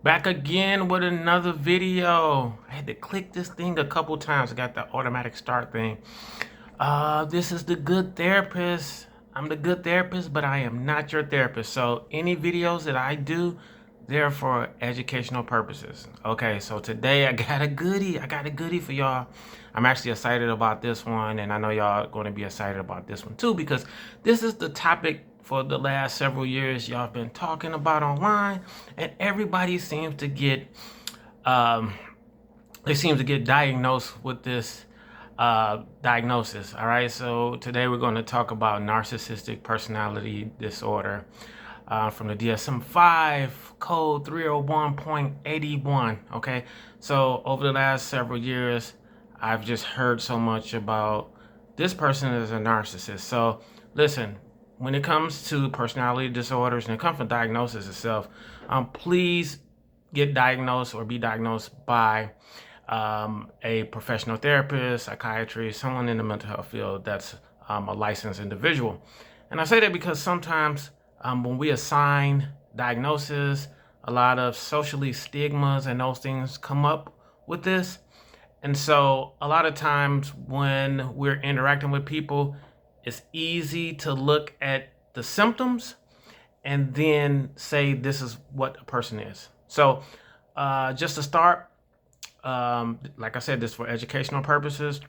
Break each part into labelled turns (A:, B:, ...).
A: Back again with another video. I had to click this thing a couple times. I got the automatic start thing. This is the good therapist. I'm the good therapist, but I am not your therapist. So any videos that I do, they're for educational purposes. Okay, so today I got a goodie. I got a goodie for y'all. I'm actually excited about this one, and I know y'all going to be excited about this one too, because this is the topic for the last several years y'all have been talking about online, and everybody seems to get diagnosed with this diagnosis. All right, so today we're going to talk about narcissistic personality disorder from the DSM-5 code 301.81. Okay, so over the last several years I've just heard so much about this person is a narcissist. So listen, when it comes to personality disorders and it comes to diagnosis itself, please get diagnosed or be diagnosed by a professional therapist, psychiatrist, someone in the mental health field that's a licensed individual. And I say that because sometimes when we assign diagnosis, a lot of socially stigmas and those things come up with this. And so a lot of times when we're interacting with people, it's easy to look at the symptoms and then say this is what a person is. So just to start, like I said, this is for educational purposes.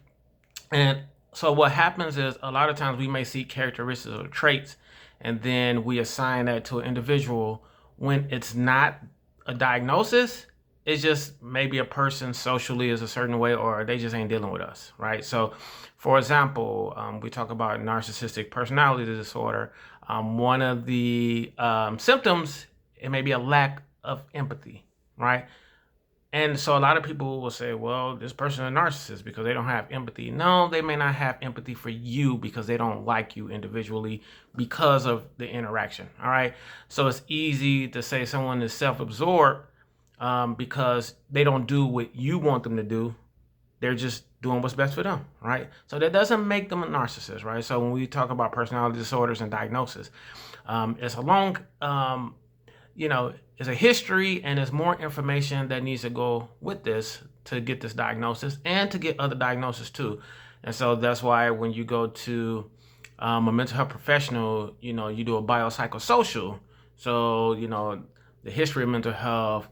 A: And so what happens is a lot of times we may see characteristics or traits, and then we assign that to an individual when it's not a diagnosis. It's just maybe a person socially is a certain way, or they just ain't dealing with us, right? So, for example, we talk about narcissistic personality disorder. One of the symptoms, it may be a lack of empathy, right? And so a lot of people will say, well, this person is a narcissist because they don't have empathy. No, they may not have empathy for you because they don't like you individually because of the interaction, all right? So it's easy to say someone is self-absorbed because they don't do what you want them to do. They're just doing what's best for them, right? So that doesn't make them a narcissist, right? So when we talk about personality disorders and diagnosis, it's a long, it's a history, and there's more information that needs to go with this to get this diagnosis and to get other diagnoses too. And so that's why when you go to a mental health professional, you do a biopsychosocial. So, the history of mental health,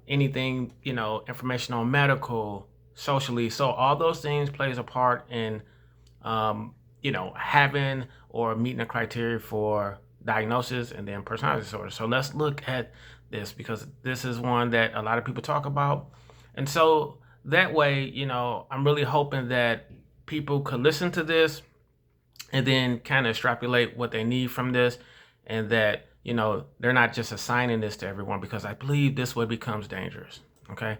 A: anything, information on medical, socially. So all those things plays a part in, having or meeting the criteria for diagnosis and then personality disorder. So let's look at this because this is one that a lot of people talk about. And so that way, I'm really hoping that people could listen to this and then kind of extrapolate what they need from this, and that they're not just assigning this to everyone, because I believe this way becomes dangerous. Okay.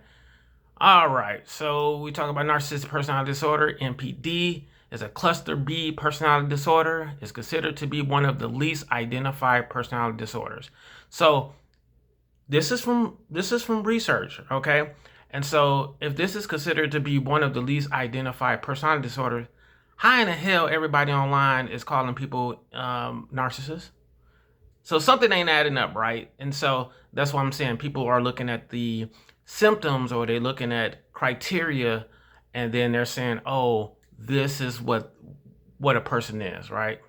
A: All right. So we talk about narcissistic personality disorder. NPD is a cluster B personality disorder. It's considered to be one of the least identified personality disorders. So this is from research. Okay. And so if this is considered to be one of the least identified personality disorders, how in the hell everybody online is calling people narcissists? So something ain't adding up, right? And so that's why I'm saying people are looking at the symptoms, or they're looking at criteria, and then they're saying, oh, this is what a person is, right?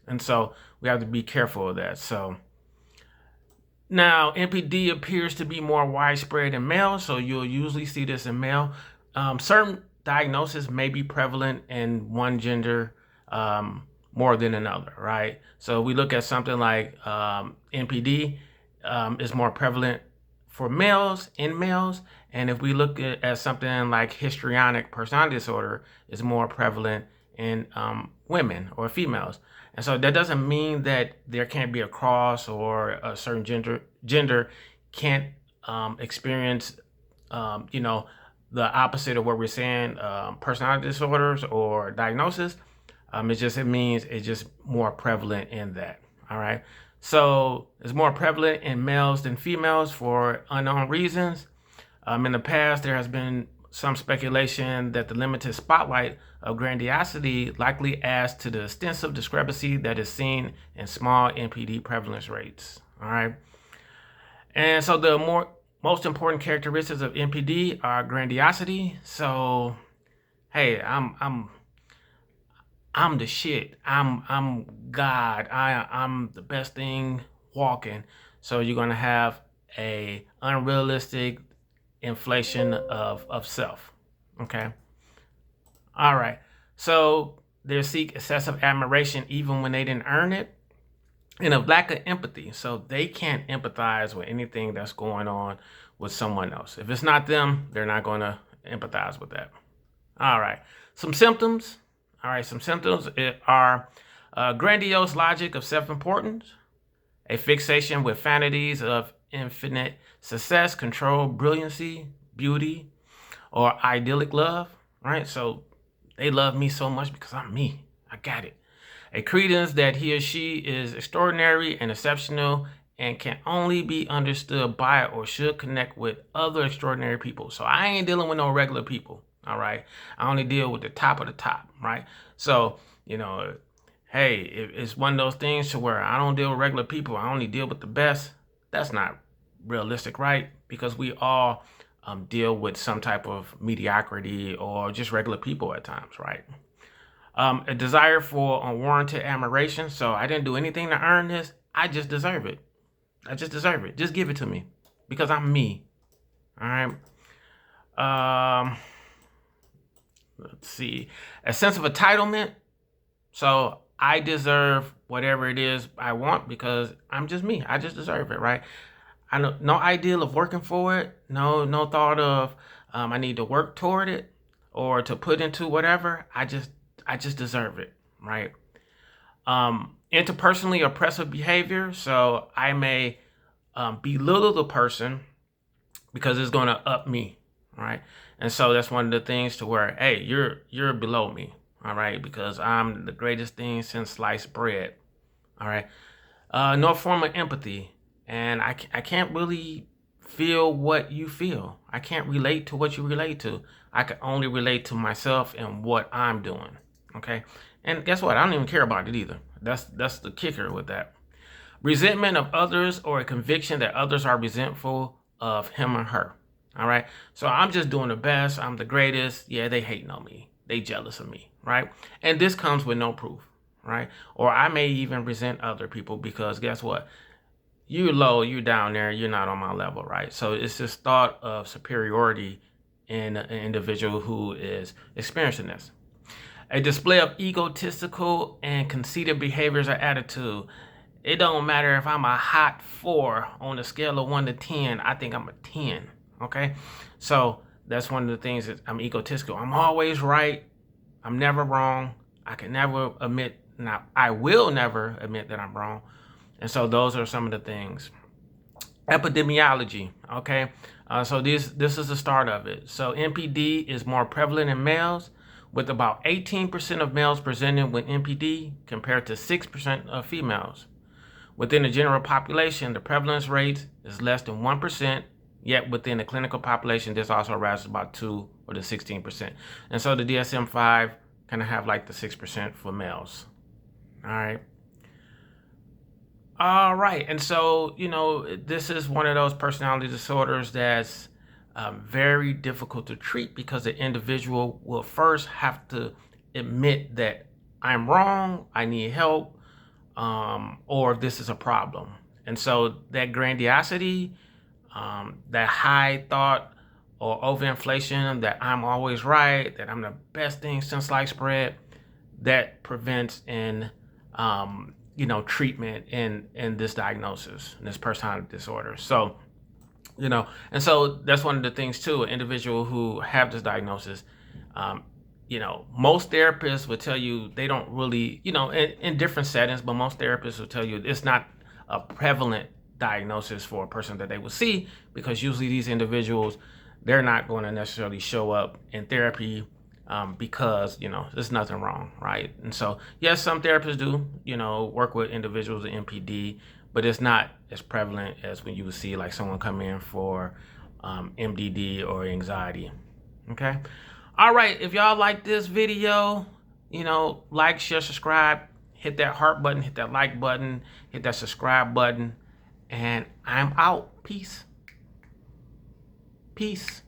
A: And so we have to be careful of that. So now NPD appears to be more widespread in males, so you'll usually see this in male. Certain diagnoses may be prevalent in one gender more than another, right? So we look at something like NPD is more prevalent for males, and if we look at something like histrionic personality disorder, it's more prevalent in women or females. And so that doesn't mean that there can't be a cross, or a certain gender can't experience the opposite of what we're saying, personality disorders or diagnosis. It means it's just more prevalent in that. All right. So it's more prevalent in males than females for unknown reasons. In the past, there has been some speculation that the limited spotlight of grandiosity likely adds to the extensive discrepancy that is seen in small NPD prevalence rates. All right. And so the more most important characteristics of NPD are grandiosity. So, hey, I'm the shit. I'm God. I'm the best thing walking. So you're gonna have a unrealistic inflation of self. Okay. All right. So they seek excessive admiration even when they didn't earn it, and a lack of empathy. So they can't empathize with anything that's going on with someone else. If it's not them, they're not going to empathize with that. All right. Some symptoms. All right. Some symptoms are grandiose logic of self-importance, a fixation with vanities of infinite success, control, brilliancy, beauty, or idyllic love. Right. So they love me so much because I'm me. I got it. A credence that he or she is extraordinary and exceptional and can only be understood by or should connect with other extraordinary people. So I ain't dealing with no regular people, all right? I only deal with the top of the top, right? So, hey, it's one of those things to where I don't deal with regular people. I only deal with the best. That's not realistic, right? Because we all deal with some type of mediocrity or just regular people at times, right? A desire for unwarranted admiration. So I didn't do anything to earn this. I just deserve it. I just deserve it. Just give it to me because I'm me. All right. Let's see. A sense of entitlement. So I deserve whatever it is I want because I'm just me. I just deserve it, right? I know no ideal of working for it. No thought of I need to work toward it or to put into whatever. I just deserve it, right? Interpersonally oppressive behavior. So I may belittle the person because it's going to up me, right? And so that's one of the things to where, hey, you're below me, all right? Because I'm the greatest thing since sliced bread, all right? No form of empathy, and I can't really feel what you feel. I can't relate to what you relate to. I can only relate to myself and what I'm doing. Okay. And guess what? I don't even care about it either. That's the kicker with that. Resentment of others or a conviction that others are resentful of him or her. All right. So I'm just doing the best. I'm the greatest. Yeah, they hating on me. They jealous of me. Right. And this comes with no proof. Right. Or I may even resent other people because guess what? You're low, you're down there, you're not on my level. Right. So it's this thought of superiority in an individual who is experiencing this. A display of egotistical and conceited behaviors or attitude. It don't matter if I'm a hot 4 on a scale of 1 to 10. I think I'm a 10. Okay, so that's one of the things that I'm egotistical. I'm always right. I'm never wrong. I can never admit. Now I will never admit that I'm wrong. And so those are some of the things. Epidemiology. Okay, so this is the start of it. So NPD is more prevalent in males, with about 18% of males presenting with NPD compared to 6% of females. Within the general population, the prevalence rate is less than 1%, yet within the clinical population, this also rises about 2 or to 16%. And so the DSM-5 kind of have like the 6% for males. All right. All right. And so, this is one of those personality disorders that's very difficult to treat because the individual will first have to admit that I'm wrong, I need help, or this is a problem. And so that grandiosity, that high thought or overinflation that I'm always right, that I'm the best thing since sliced bread, that prevents in treatment in this diagnosis, in this personality disorder. So and so that's one of the things too. An individual who have this diagnosis, most therapists will tell you they don't really, in different settings, but most therapists will tell you it's not a prevalent diagnosis for a person that they will see, because usually these individuals, they're not going to necessarily show up in therapy because, there's nothing wrong, right? And so, yes, some therapists do, work with individuals with NPD, but it's not as prevalent as when you would see like someone come in for MDD or anxiety. Okay. All right. If y'all like this video, like, share, subscribe, hit that heart button, hit that like button, hit that subscribe button, and I'm out. Peace. Peace.